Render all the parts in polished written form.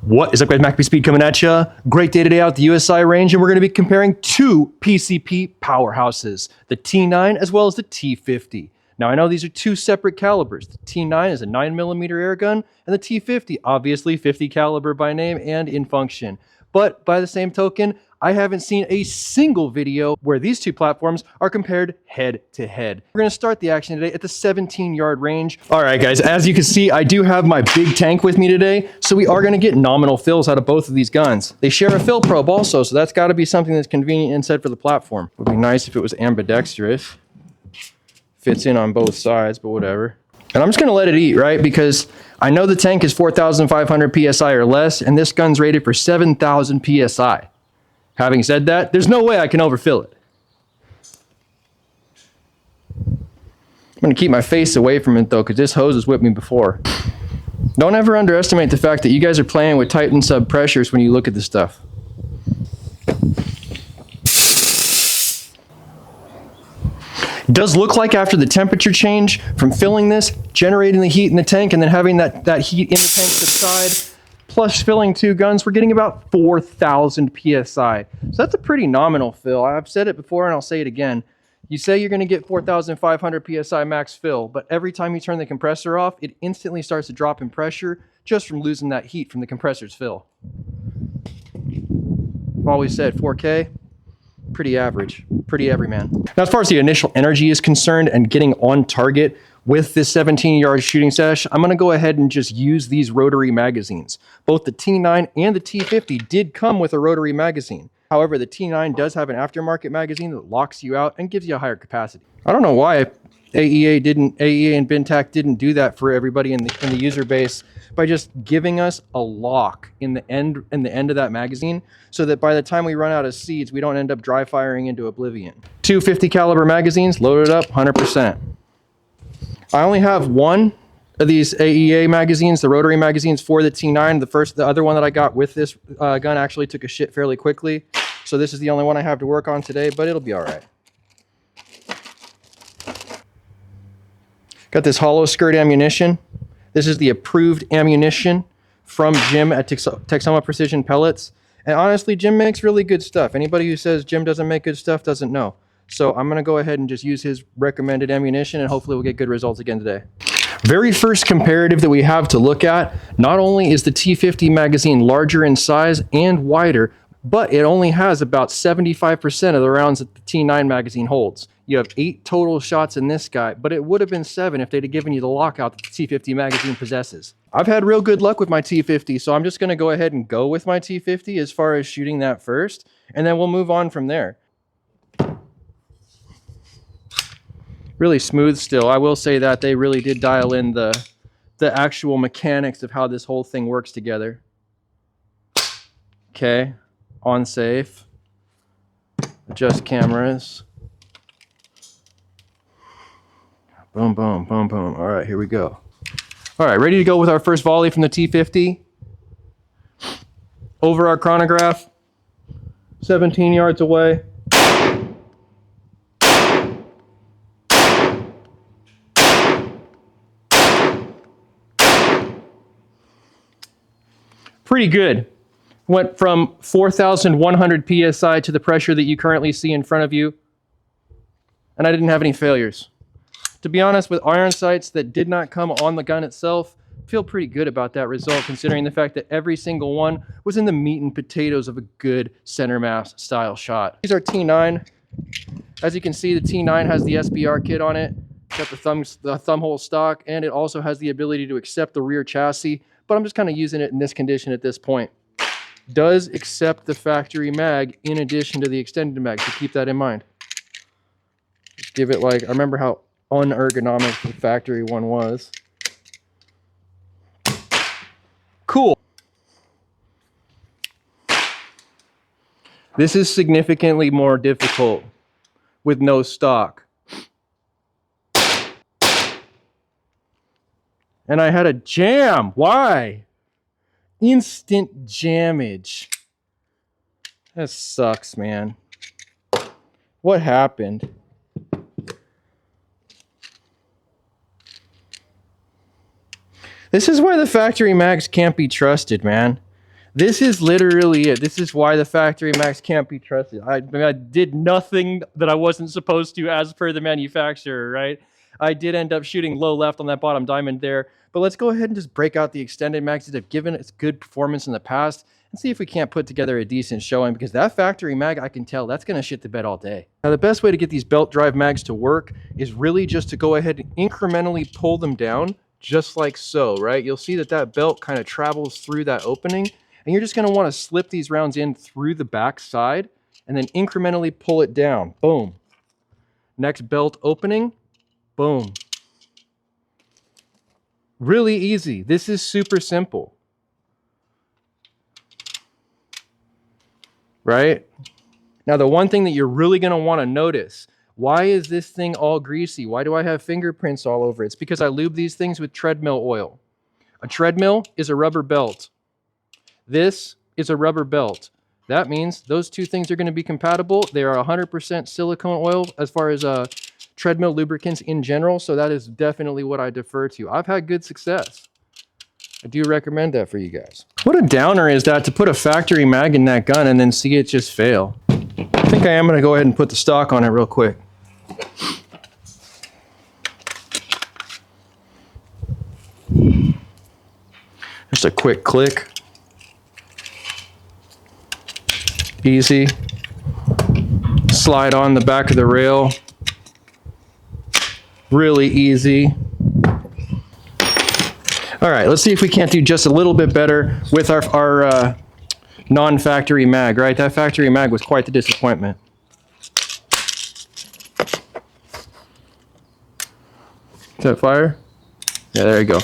What is up, guys? Mac Speed coming at ya. Great day today out at the USI range, and we're going to be comparing two PCP powerhouses, the T9 as well as the T50. Now, I know these are two separate calibers. The T9 is a 9mm air gun, and the T50, obviously 50 caliber by name and in function. But by the same token, I haven't seen a single video where these two platforms are compared head to head. We're going to start the action today at the 17-yard range. All right, guys, as you can see, I do have my big tank with me today, so we are going to get nominal fills out of both of these guns. They share a fill probe also, so that's got to be something that's convenient and said for the platform. Would be nice if it was ambidextrous. Fits in on both sides, but whatever. And I'm just going to let it eat, right? Because I know the tank is 4,500 PSI or less, and this gun's rated for 7,000 PSI. Having said that, there's no way I can overfill it. I'm going to keep my face away from it, though, because this hose has whipped me before. Don't ever underestimate the fact that you guys are playing with Titan sub pressures when you look at this stuff. It does look like after the temperature change from filling this, generating the heat in the tank, and then having that heat in the tank subside, plus filling two guns, we're getting about 4,000 PSI. So that's a pretty nominal fill. I've said it before and I'll say it again. You say you're going to get 4,500 PSI max fill, but every time you turn the compressor off, it instantly starts to drop in pressure just from losing that heat from the compressor's fill. I've always said 4K, pretty average, pretty everyman. Now, as far as the initial energy is concerned and getting on target with this 17-yard shooting sesh, I'm going to go ahead and just use these rotary magazines. Both the T9 and the T50 did come with a rotary magazine. However, the T9 does have an aftermarket magazine that locks you out and gives you a higher capacity. I don't know why AEA and BinTac didn't do that for everybody in the user base by just giving us a lock in the end of that magazine, so that by the time we run out of seeds, we don't end up dry firing into oblivion. Two 50 caliber magazines loaded up 100%. I only have one of these AEA magazines, the rotary magazines for the T9. The other one that I got with this gun actually took a shit fairly quickly. So this is the only one I have to work on today, but it'll be all right. Got this hollow skirt ammunition. This is the approved ammunition from Jim at Texoma Precision Pellets. And honestly, Jim makes really good stuff. Anybody who says Jim doesn't make good stuff doesn't know. So I'm going to go ahead and just use his recommended ammunition, and hopefully we'll get good results again today. Very first comparative that we have to look at, not only is the T50 magazine larger in size and wider, but it only has about 75% of the rounds that the T9 magazine holds. You have 8 total shots in this guy, but it would have been 7 if they'd have given you the lockout that the T50 magazine possesses. I've had real good luck with my T50, so I'm just going to go ahead and go with my T50 as far as shooting that first, and then we'll move on from there. Really smooth still. I will say that they really did dial in the actual mechanics of how this whole thing works together. Okay, on safe. Adjust cameras. Boom, boom, boom, boom. All right, here we go. All right, ready to go with our first volley from the T50. Over our chronograph, 17 yards away. Pretty good. Went from 4,100 PSI to the pressure that you currently see in front of you, and I didn't have any failures. To be honest, with iron sights that did not come on the gun itself, I feel pretty good about that result, considering the fact that every single one was in the meat and potatoes of a good center mass style shot. These are T9. As you can see, the T9 has the SBR kit on it. Got the thumb hole stock, and it also has the ability to accept the rear chassis, but I'm just kind of using it in this condition at this point. Does accept the factory mag in addition to the extended mag, so keep that in mind. Just give it like, I remember how unergonomic the factory one was. Cool. This is significantly more difficult with no stock. And I had a jam. Why? Instant jammage. That sucks, man. What happened? This is why the factory mags can't be trusted, man. This is literally it. This is why the factory mags can't be trusted. I did nothing that I wasn't supposed to as per the manufacturer, right? I did end up shooting low left on that bottom diamond there, but let's go ahead and just break out the extended mags that have given us good performance in the past and see if we can't put together a decent showing, because that factory mag, I can tell that's going to shit the bed all day. Now, the best way to get these belt drive mags to work is really just to go ahead and incrementally pull them down, just like so, right? You'll see that that belt kind of travels through that opening, and you're just going to want to slip these rounds in through the back side and then incrementally pull it down. Boom. Next belt opening. Boom. Really easy. This is super simple. Right? Now, the one thing that you're really going to want to notice, why is this thing all greasy? Why do I have fingerprints all over it? It's because I lube these things with treadmill oil. A treadmill is a rubber belt. This is a rubber belt. That means those two things are going to be compatible. They are 100% silicone oil as far as treadmill lubricants in general, so that is definitely what I defer to. I've had good success. I do recommend that for you guys. What a downer is that, to put a factory mag in that gun and then see it just fail. I think I am going to go ahead and put the stock on it real quick. Just a quick click. Easy. Slide on the back of the rail. Really easy. All right, let's see if we can't do just a little bit better with our non-factory mag, right? That factory mag was quite the disappointment. Is that fire? Yeah, there you go.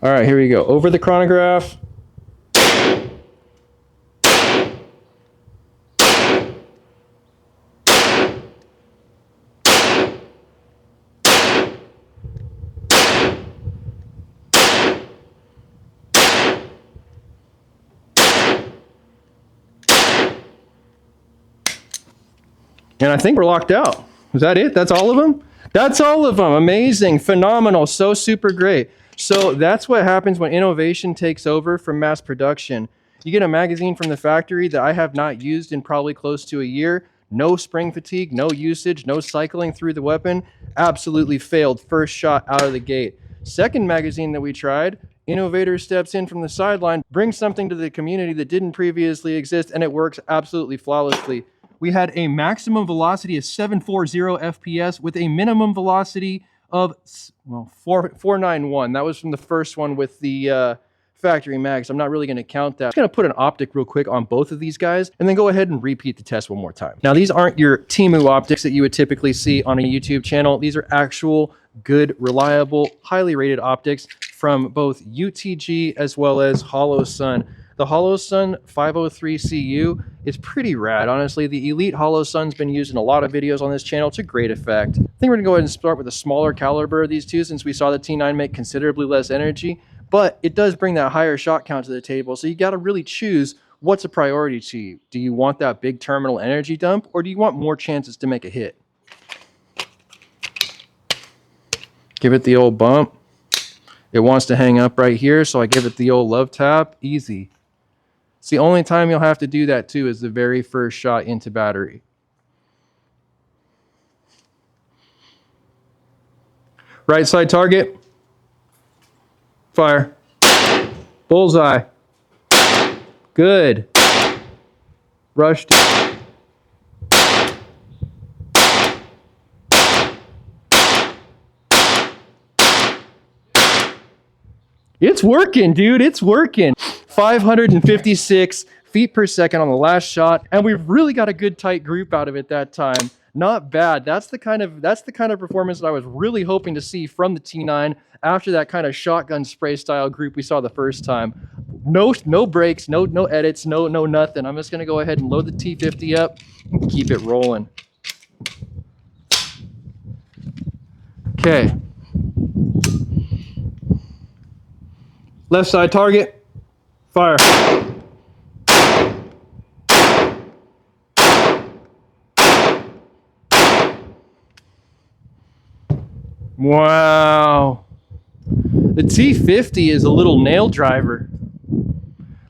All right, here we go. Over the chronograph. And I think we're locked out. Is that it? That's all of them? That's all of them. Amazing, phenomenal, so super great. So that's what happens when innovation takes over from mass production. You get a magazine from the factory that I have not used in probably close to a year. No spring fatigue, no usage, no cycling through the weapon. Absolutely failed first shot out of the gate. Second magazine that we tried, innovator steps in from the sideline, brings something to the community that didn't previously exist, and it works absolutely flawlessly. We had a maximum velocity of 740 FPS with a minimum velocity of, well, 491. That was from the first one with the factory mags. I'm not really going to count that. I'm just going to put an optic real quick on both of these guys and then go ahead and repeat the test one more time. Now, these aren't your Temu optics that you would typically see on a YouTube channel. These are actual, good, reliable, highly rated optics from both UTG as well as HOLOSUN. The HOLOSUN 503CU is pretty rad, honestly. The Elite HOLOSUN's been used in a lot of videos on this channel to great effect. I think we're gonna go ahead and start with a smaller caliber of these two, since we saw the T9 make considerably less energy, but it does bring that higher shot count to the table. So you gotta really choose what's a priority to you. Do you want that big terminal energy dump, or do you want more chances to make a hit? Give it the old bump. It wants to hang up right here, so I give it the old love tap. Easy. It's the only time you'll have to do that too, is the very first shot into battery. Right side target. Fire. Bullseye. Good. Rushed. It's working, dude. It's working. 556 feet per second on the last shot, and we've really got a good tight group out of it that time. Not bad. That's the kind of performance that I was really hoping to see from the T9 after that kind of shotgun spray style group we saw the first time. No breaks, no edits, no nothing. I'm just gonna go ahead and load the T50 up and keep it rolling. Okay. Left side target. Fire. Wow. The T50 is a little nail driver.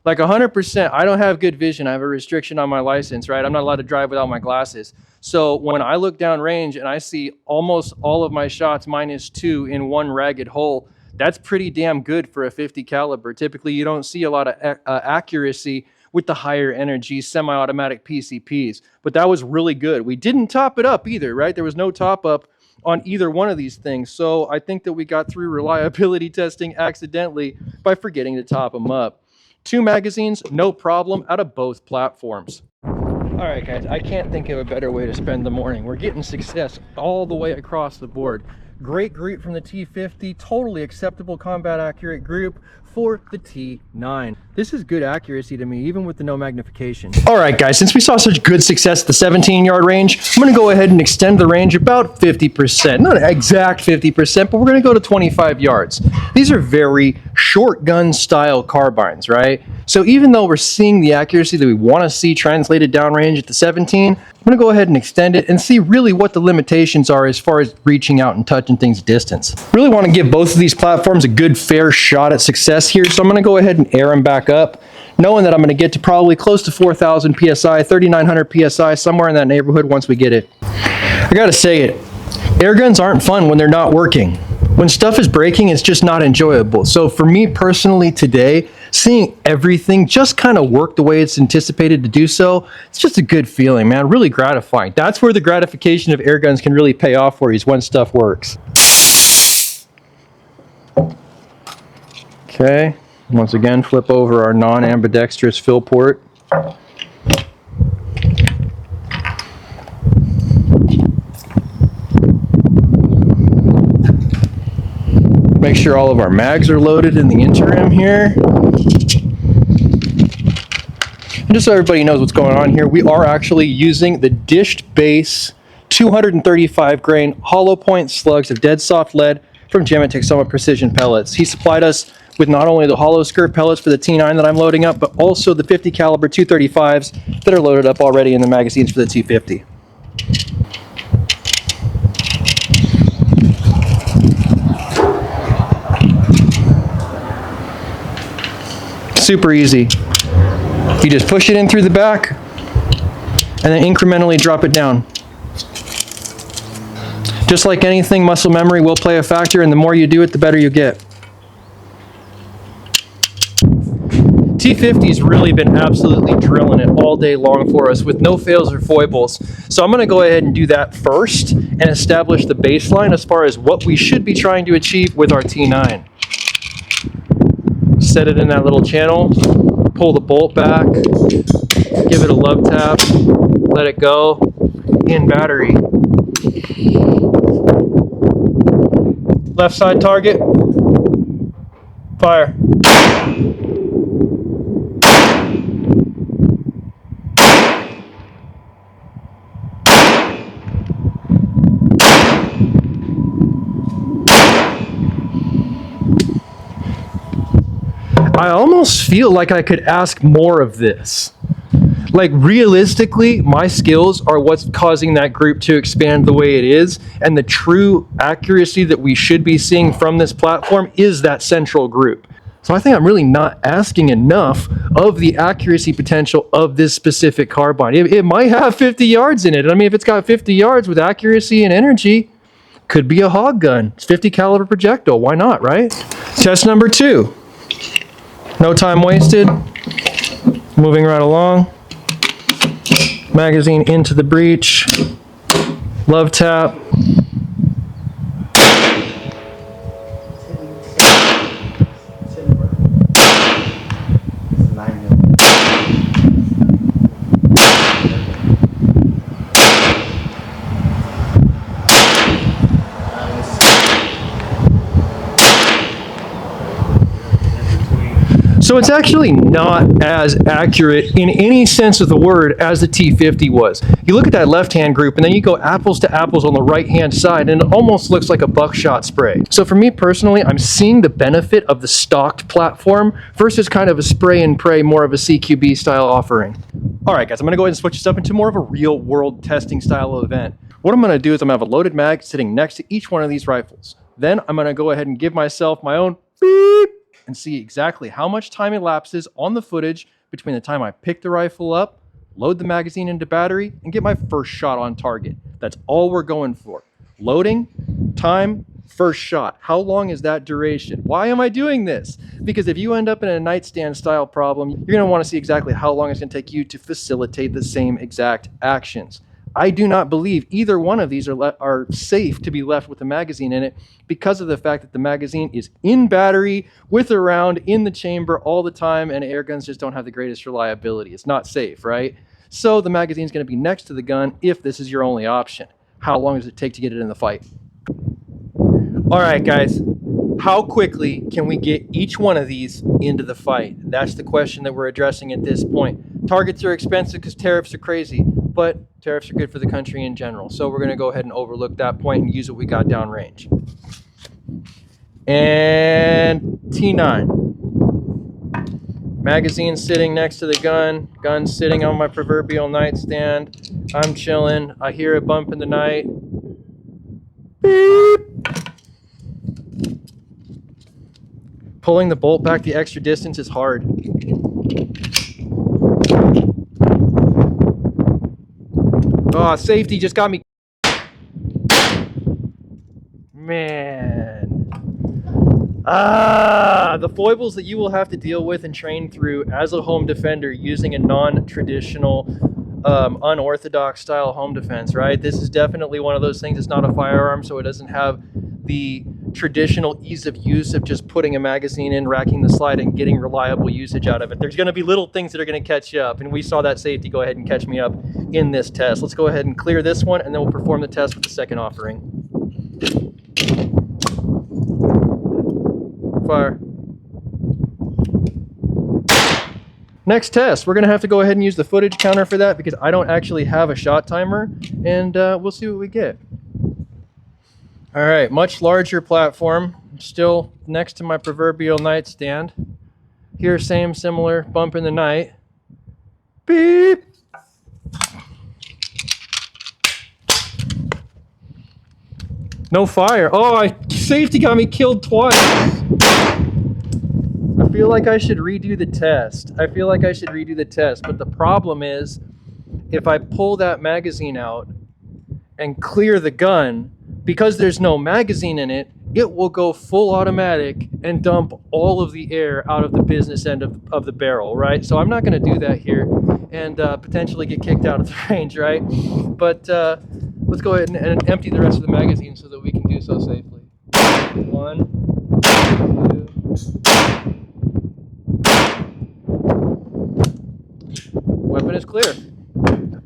Like 100%, I don't have good vision. I have a restriction on my license, right? I'm not allowed to drive without my glasses. So when I look down range and I see almost all of my shots -2 in one ragged hole, that's pretty damn good for a 50 caliber. Typically, you don't see a lot of accuracy with the higher energy semi-automatic PCPs, but that was really good. We didn't top it up either, right? There was no top up on either one of these things. So I think that we got through reliability testing accidentally by forgetting to top them up. 2 magazines, no problem, out of both platforms. All right, guys, I can't think of a better way to spend the morning. We're getting success all the way across the board. Great group from the T50, totally acceptable combat accurate group for the T9. This is good accuracy to me, even with the no magnification. All right, guys, since we saw such good success at the 17-yard range, I'm gonna go ahead and extend the range about 50%. Not an exact 50%, but we're gonna go to 25 yards. These are very short gun style carbines, right? So even though we're seeing the accuracy that we wanna see translated downrange at the 17, I'm gonna go ahead and extend it and see really what the limitations are as far as reaching out and touching things at distance. Really wanna give both of these platforms a good fair shot at success here, so I'm gonna go ahead and air them back up, knowing that I'm gonna get to probably close to 4,000 PSI, 3,900 PSI, somewhere in that neighborhood once we get it. I gotta say it, air guns aren't fun when they're not working. When stuff is breaking, it's just not enjoyable. So for me personally today, seeing everything just kind of work the way it's anticipated to do so, it's just a good feeling, man, really gratifying. That's where the gratification of air guns can really pay off for you, is when stuff works. Okay, once again, flip over our non-ambidextrous fill port. Make sure all of our mags are loaded in the interim here. And just so everybody knows what's going on here, we are actually using the dished base 235 grain hollow point slugs of dead soft lead from AEA Precision pellets. He supplied us with not only the hollow skirt pellets for the T9 that I'm loading up, but also the 50 caliber 235s that are loaded up already in the magazines for the T50. Super easy. You just push it in through the back and then incrementally drop it down. Just like anything, muscle memory will play a factor, and the more you do it, the better you get. T50's really been absolutely drilling it all day long for us with no fails or foibles. So I'm going to go ahead and do that first and establish the baseline as far as what we should be trying to achieve with our T9. Set it in that little channel, pull the bolt back, give it a love tap, let it go, in battery. Left side target, fire. I almost feel like I could ask more of this. Like, realistically, my skills are what's causing that group to expand the way it is, and the true accuracy that we should be seeing from this platform is that central group. So I think I'm really not asking enough of the accuracy potential of this specific carbine. It might have 50 yards in it. I mean, if it's got 50 yards with accuracy and energy, could be a hog gun. It's 50 caliber projectile, why not, right? Test number 2. No time wasted, moving right along. Magazine into the breech, love tap. So it's actually not as accurate in any sense of the word as the T50 was. You look at that left-hand group and then you go apples to apples on the right-hand side and it almost looks like a buckshot spray. So for me personally, I'm seeing the benefit of the stocked platform versus kind of a spray and pray, more of a CQB style offering. All right, guys, I'm gonna go ahead and switch this up into more of a real world testing style event. What I'm gonna do is I'm gonna have a loaded mag sitting next to each one of these rifles. Then I'm gonna go ahead and give myself my own beep and see exactly how much time elapses on the footage between the time I pick the rifle up, load the magazine into battery, and get my first shot on target. That's all we're going for. Loading, time, first shot. How long is that duration? Why am I doing this? Because if you end up in a nightstand style problem, you're going to want to see exactly how long it's going to take you to facilitate the same exact actions. I do not believe either one of these are safe to be left with a magazine in it because of the fact that the magazine is in battery with a round in the chamber all the time, and air guns just don't have the greatest reliability. It's not safe, right? So the magazine is going to be next to the gun if this is your only option. How long does it take to get it in the fight? All right, guys. How quickly can we get each one of these into the fight? That's the question that we're addressing at this point. Targets are expensive because tariffs are crazy, but tariffs are good for the country in general. So we're going to go ahead and overlook that point and use what we got downrange. And T9. Magazine sitting next to the gun. Gun sitting on my proverbial nightstand. I'm chilling. I hear a bump in the night. Beep. Pulling the bolt back the extra distance is hard. Oh, safety just got me. Man. The foibles that you will have to deal with and train through as a home defender using a non-traditional, unorthodox style home defense, right? This is definitely one of those things. It's not a firearm, so it doesn't have the traditional ease of use of just putting a magazine in, racking the slide, and getting reliable usage out of it. There's going to be little things that are going to catch you up, and we saw that safety go ahead and catch me up in this test. Let's go ahead and clear this one, and then we'll perform the test with the second offering. Fire. Next test, we're going to have to go ahead and use the footage counter for that because I don't actually have a shot timer, and we'll see what we get. All right, much larger platform, still next to my proverbial nightstand. Here, same similar bump in the night. Beep. No fire. Oh, safety got me killed twice. I feel like I should redo the test. But the problem is, if I pull that magazine out and clear the gun, because there's no magazine in it, it will go full automatic and dump all of the air out of the business end of the barrel, right? So I'm not going to do that here and potentially get kicked out of the range, right? But let's go ahead and empty the rest of the magazine so that we can do so safely. 1, 2. Weapon is clear.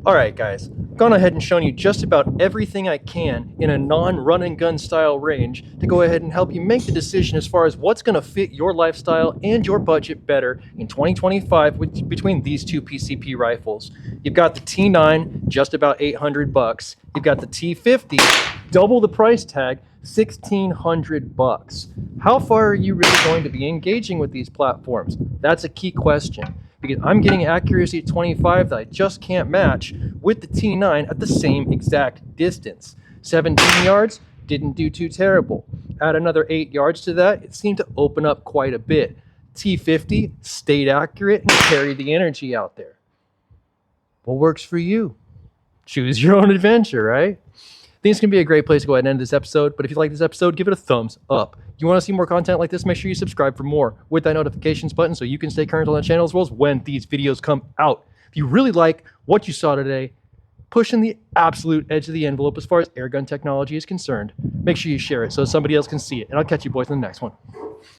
All right, guys. I've gone ahead and shown you just about everything I can in a non-run and gun style range to go ahead and help you make the decision as far as what's going to fit your lifestyle and your budget better in 2025 between these two PCP rifles. You've got the T9, just about $800. You've got the T50, double the price tag, $1,600. How far are you really going to be engaging with these platforms? That's a key question, because I'm getting accuracy at 25 that I just can't match with the T9 at the same exact distance. 17 yards, didn't do too terrible. Add another 8 yards to that, it seemed to open up quite a bit. T50 stayed accurate and carried the energy out there. What works for you? Choose your own adventure, right? I think it's going to be a great place to go ahead and end this episode, but if you like this episode, give it a thumbs up. If you want to see more content like this, make sure you subscribe for more with that notifications button so you can stay current on the channel as well as when these videos come out. If you really like what you saw today, pushing the absolute edge of the envelope as far as airgun technology is concerned, make sure you share it so somebody else can see it. And I'll catch you boys in the next one.